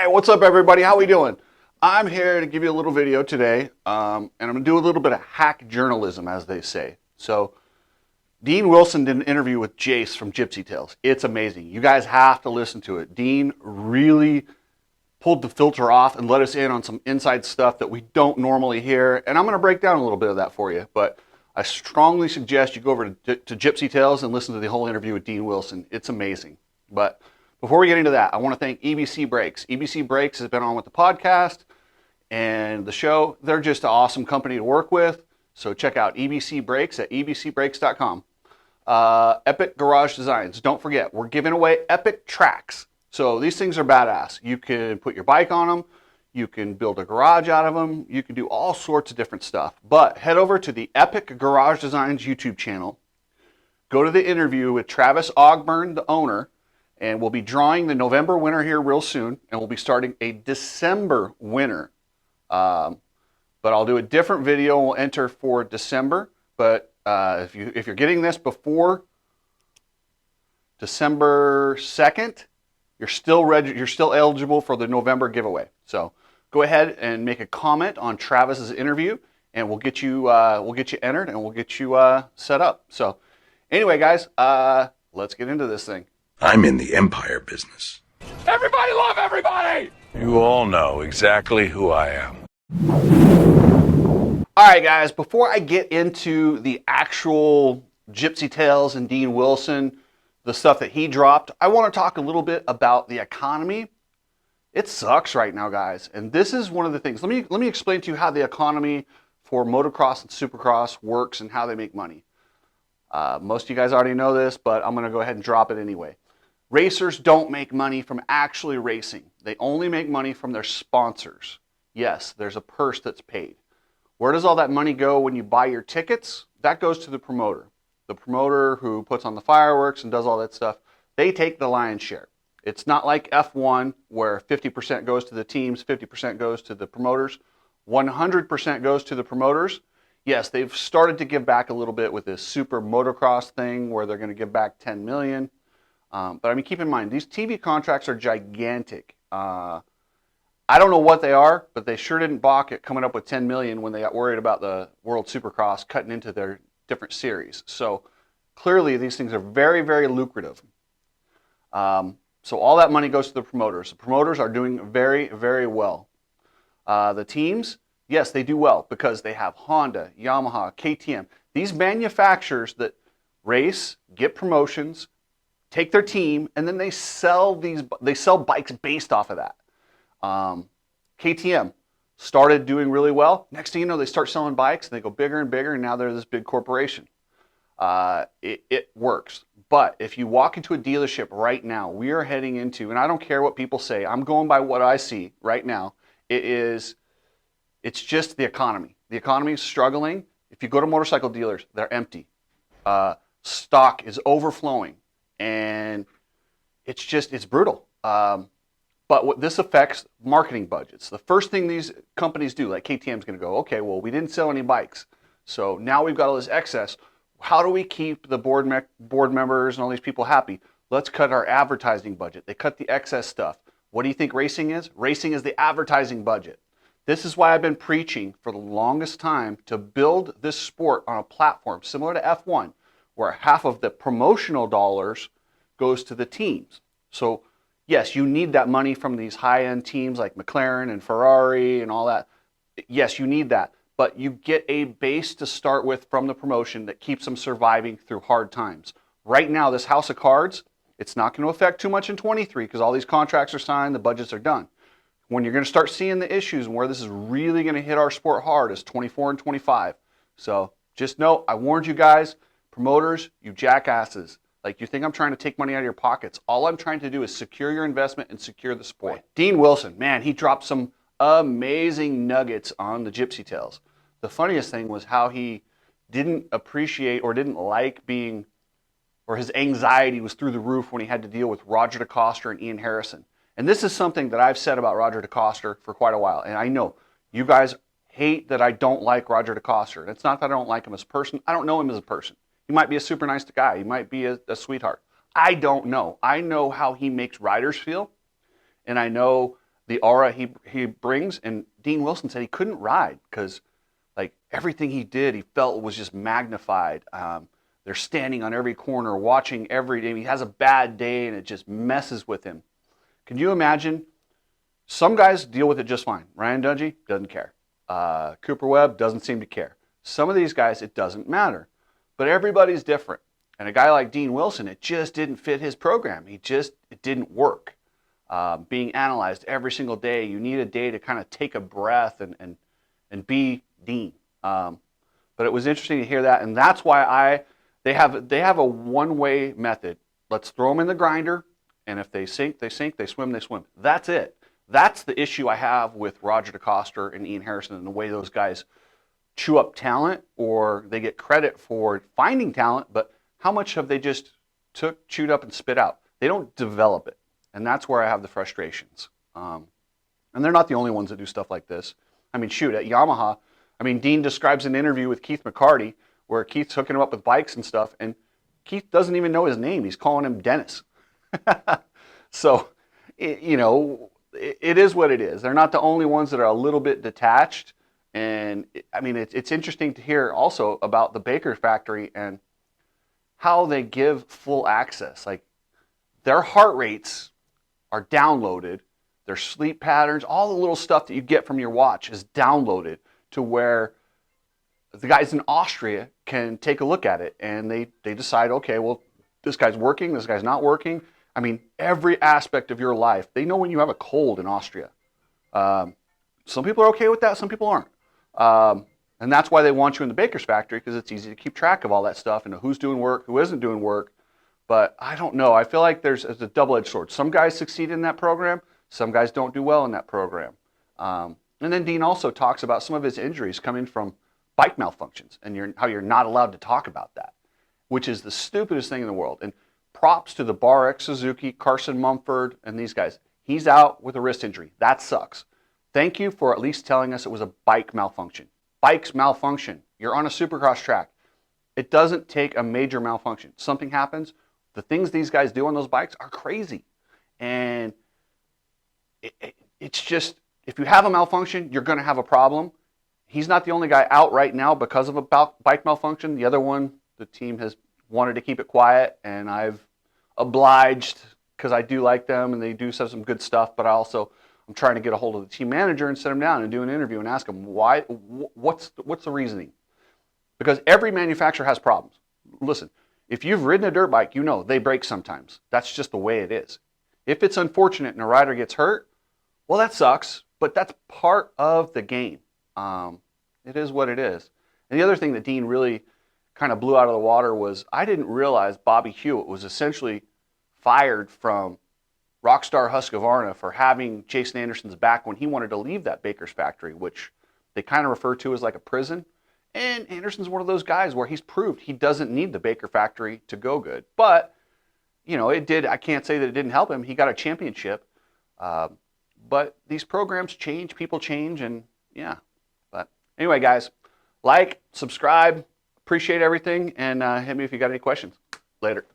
Hey, what's up everybody? How we doing? I'm here to give you a little video today, and I'm going to do a little bit of hack journalism, as they say. So, Dean Wilson did an interview with Jace from Gypsy Tales. It's amazing. You guys have to listen to it. Dean really pulled the filter off and let us in on some inside stuff that we don't normally hear, and I'm going to break down a little bit of that for you, but I strongly suggest you go over to Gypsy Tales and listen to the whole interview with Dean Wilson. It's amazing. But before we get into that, I want to thank EBC Brakes. EBC Brakes has been on with the podcast and the show. They're just an awesome company to work with. So check out EBC Brakes at ebcbrakes.com. Epic Garage Designs. Don't forget, we're giving away Epic Tracks. So these things are badass. You can put your bike on them. You can build a garage out of them. You can do all sorts of different stuff. But head over to the Epic Garage Designs YouTube channel. Go to the interview with Travis Ogburn, the owner, and we'll be drawing the November winner here real soon, and we'll be starting a December winner. But I'll do a different video. We'll enter for December. But if you're getting this before December 2nd, you're still eligible for the November giveaway. So go ahead and make a comment on Travis's interview, and we'll get you entered, and we'll get you set up. So anyway, guys, let's get into this thing. I'm in the empire business. Everybody love everybody! You all know exactly who I am. All right, guys, before I get into the actual Gypsy Tales and Dean Wilson, the stuff that he dropped, I want to talk a little bit about the economy. It sucks right now, guys, and this is one of the things. Let me explain to you how the economy for motocross and supercross works and how they make money. Most of you guys already know this, but I'm going to go ahead and drop it anyway. Racers don't make money from actually racing. They only make money from their sponsors. Yes, there's a purse that's paid. Where does all that money go when you buy your tickets? That goes to the promoter. The promoter who puts on the fireworks and does all that stuff, they take the lion's share. It's not like F1 where 50% goes to the teams, 50% goes to the promoters, 100% goes to the promoters. Yes, they've started to give back a little bit with this super motocross thing where they're going to give back $10 million. But I mean, keep in mind, these TV contracts are gigantic. I don't know what they are, but they sure didn't balk at coming up with $10 million when they got worried about the World Supercross cutting into their different series. So clearly these things are very, very lucrative. So all that money goes to the promoters. The promoters are doing very, very well. The teams, yes, they do well because they have Honda, Yamaha, KTM. These manufacturers that race, get promotions, take their team, and then they sell bikes based off of that. KTM started doing really well. Next thing you know, they start selling bikes, and they go bigger and bigger, and now they're this big corporation. It works. But if you walk into a dealership right now, we are heading into, and I don't care what people say, I'm going by what I see right now. It's just the economy. The economy is struggling. If you go to motorcycle dealers, they're empty. Stock is overflowing, and it's brutal. But this affects marketing budgets. The first thing these companies do, like KTM is going to go, okay, well, we didn't sell any bikes. So now we've got all this excess. How do we keep the board members and all these people happy? Let's cut our advertising budget. They cut the excess stuff. What do you think racing is? Racing is the advertising budget. This is why I've been preaching for the longest time to build this sport on a platform similar to F1, where half of the promotional dollars goes to the teams. So yes, you need that money from these high-end teams like McLaren and Ferrari and all that. Yes, you need that. But you get a base to start with from the promotion that keeps them surviving through hard times. Right now, this house of cards, it's not going to affect too much in 23 because all these contracts are signed, the budgets are done. When you're going to start seeing the issues and where this is really going to hit our sport hard is 24 and 25. So just know, I warned you guys, promoters, you jackasses. Like, you think I'm trying to take money out of your pockets. All I'm trying to do is secure your investment and secure the sport. Right. Dean Wilson, man, he dropped some amazing nuggets on the Gypsy Tales. The funniest thing was how he didn't appreciate or didn't like being, or his anxiety was through the roof when he had to deal with Roger DeCoster and Ian Harrison. And this is something that I've said about Roger DeCoster for quite a while. And I know you guys hate that I don't like Roger DeCoster. And it's not that I don't like him as a person. I don't know him as a person. He might be a super nice guy. He might be a sweetheart. I don't know. I know how he makes riders feel. And I know the aura he brings. And Dean Wilson said he couldn't ride because like everything he did, he felt was just magnified. They're standing on every corner, watching every day. He has a bad day and it just messes with him. Can you imagine? Some guys deal with it just fine. Ryan Dungey doesn't care. Cooper Webb doesn't seem to care. Some of these guys, it doesn't matter. But everybody's different. And a guy like Dean Wilson, it just didn't fit his program. It didn't work. Being analyzed every single day, you need a day to kind of take a breath and be Dean. But it was interesting to hear that, and that's why they have a one-way method. Let's throw them in the grinder, and if they sink, they sink. They swim, they swim. That's it. That's the issue I have with Roger DeCoster and Ian Harrison and the way those guys chew up talent, or they get credit for finding talent, but how much have they just chewed up and spit out? They don't develop it, and that's where I have the frustrations. And they're not the only ones that do stuff like this. I mean, shoot, at Yamaha, I mean, Dean describes an interview with Keith McCarty where Keith's hooking him up with bikes and stuff, and Keith doesn't even know his name. He's calling him Dennis. So, it is what it is. They're not the only ones that are a little bit detached. And I mean, it's interesting to hear also about the Baker factory and how they give full access. Like their heart rates are downloaded, their sleep patterns, all the little stuff that you get from your watch is downloaded to where the guys in Austria can take a look at it and they decide, okay, well, this guy's working, this guy's not working. I mean, every aspect of your life. They know when you have a cold in Austria. Some people are okay with that, some people aren't. And that's why they want you in the baker's factory, because it's easy to keep track of all that stuff and know who's doing work, who isn't doing work. But I don't know. I feel like it's a double-edged sword. Some guys succeed in that program. Some guys don't do well in that program. And then Dean also talks about some of his injuries coming from bike malfunctions and how you're not allowed to talk about that, which is the stupidest thing in the world. And props to the Bar X Suzuki, Carson Mumford, and these guys. He's out with a wrist injury. That sucks. Thank you for at least telling us it was a bike malfunction. Bikes malfunction. You're on a supercross track. It doesn't take a major malfunction. Something happens. The things these guys do on those bikes are crazy. And it's just, if you have a malfunction, you're going to have a problem. He's not the only guy out right now because of a bike malfunction. The other one, the team has wanted to keep it quiet, and I've obliged because I do like them and they do some good stuff, but I'm trying to get a hold of the team manager and sit him down and do an interview and ask him why. What's the reasoning? Because every manufacturer has problems. Listen, if you've ridden a dirt bike, you know they break sometimes. That's just the way it is. If it's unfortunate and a rider gets hurt, well, that sucks, but that's part of the game. It is what it is. And the other thing that Dean really kind of blew out of the water was I didn't realize Bobby Hewitt was essentially fired from Rockstar Husqvarna for having Jason Anderson's back when he wanted to leave that Baker's factory, which they kind of refer to as like a prison. And Anderson's one of those guys where he's proved he doesn't need the Baker factory to go good. But, it did. I can't say that it didn't help him. He got a championship. But these programs change, people change, and yeah. But anyway, guys, like, subscribe, appreciate everything, and hit me if you got any questions. Later.